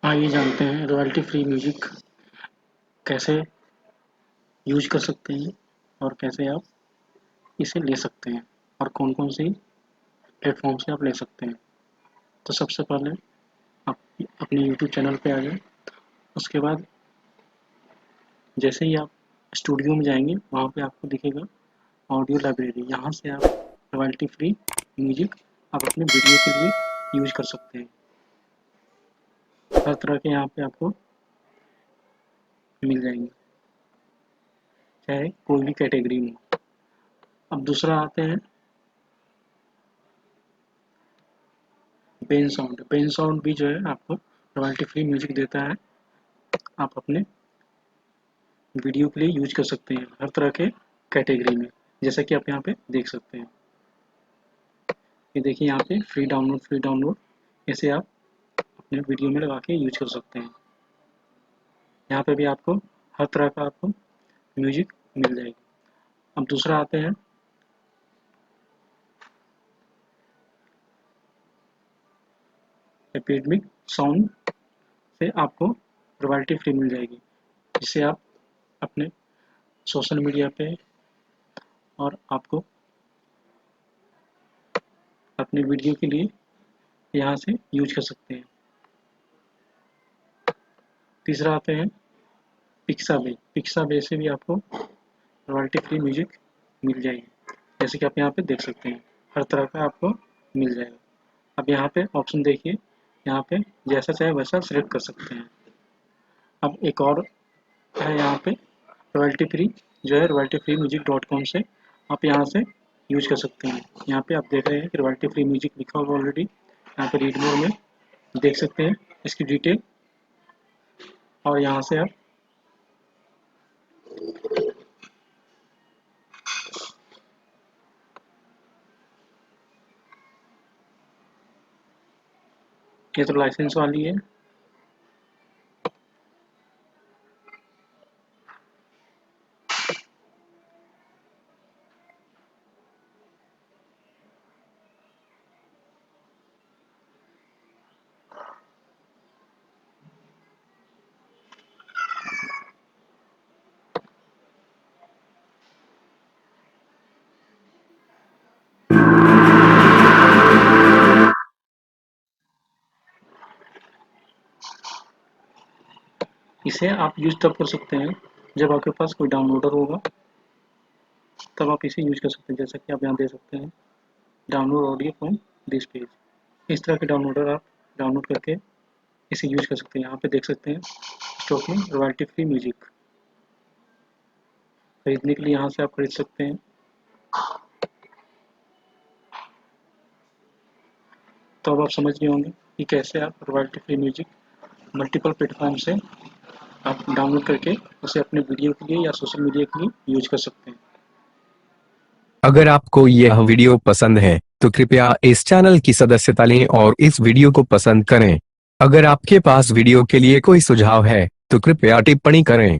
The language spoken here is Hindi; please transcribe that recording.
आइए जानते हैं रॉयल्टी फ्री म्यूजिक कैसे यूज कर सकते हैं और कैसे आप इसे ले सकते हैं और कौन-कौन सी प्लेटफ़ॉर्म से आप ले सकते हैं। तो सबसे पहले आप अपने यूट्यूब चैनल पे आ जाएँ, उसके बाद जैसे ही आप स्टूडियो में जाएँगे, वहाँ पे आपको दिखेगा ऑडियो लाइब्रेरी, यहाँ से आप रॉयल्टी फ्री म्यूजिक आप अपने वीडियो के लिए यूज कर सकते हैं। हर तरह के यहाँ पे आपको मिल जाएँगे, चाहे कोई भी कैटेगरी में हो। अब दूसरा आते हैं पेन साउंड भी जो है आपको रॉयल्टी फ्री म्यूजिक देता है। आप अपने वीडियो के लिए यूज कर सकते हैं हर तरह के कैटेगरी में, जैसा कि आप यहाँ पे देख सकते हैं। ये देखिए यहाँ पे फ्री डाउनलोड ऐसे आप अपने वीडियो में लगा के यूज कर सकते हैं। यहाँ पे भी आपको हर तरह का आपको म्यूजिक मिल जाएगी। अब दूसरा आते हैं एपिडमिक साउंड से आपको रॉयल्टी फ्री मिल जाएगी, जिससे आप अपने सोशल मीडिया पे और आपको अपने वीडियो के लिए यहाँ से यूज कर सकते हैं। तीसरा आते हैं पिक्साबे से भी आपको रॉयल्टी फ्री म्यूजिक मिल जाएगी, जैसे कि आप यहाँ पे देख सकते हैं हर तरह का आपको मिल जाएगा। अब यहाँ पे ऑप्शन देखिए, यहाँ पे जैसा चाहे वैसा सिलेक्ट कर सकते हैं। अब एक और है यहाँ पे रॉयल्टी फ्री जो है रॉयल्टी फ्री म्यूजिक .com से आप यहाँ से यूज कर सकते हैं। यहाँ पे आप देख रहे हैं कि रॉयल्टी फ्री म्यूजिक लिखा हुआ ऑलरेडी, यहाँ पे रीड मोर में देख सकते हैं इसकी डिटेल, और यहाँ से आप ये तो लाइसेंस वाली है। इसे आप यूज तब कर सकते हैं जब आपके पास कोई डाउनलोडर होगा, तब आप इसे यूज कर सकते हैं। जैसा कि आप यहाँ देख सकते हैं download audio from this page, इस तरह के डाउनलोडर आप डाउनलोड करके इसे यूज कर सकते हैं। यहाँ पे देख सकते हैं स्टॉक में रॉयल्टी फ्री म्यूजिक, खरीदने के लिए यहाँ से आप खरीद सकते हैं। तो अब आप समझ गए होंगे कि कैसे आप royalty free music multiple platform से आप डाउनलोड करके उसे अपने वीडियो के लिए या सोशल मीडिया के लिए यूज कर सकते हैं। अगर आपको यह वीडियो पसंद है तो कृपया इस चैनल की सदस्यता लें और इस वीडियो को पसंद करें। अगर आपके पास वीडियो के लिए कोई सुझाव है तो कृपया टिप्पणी करें।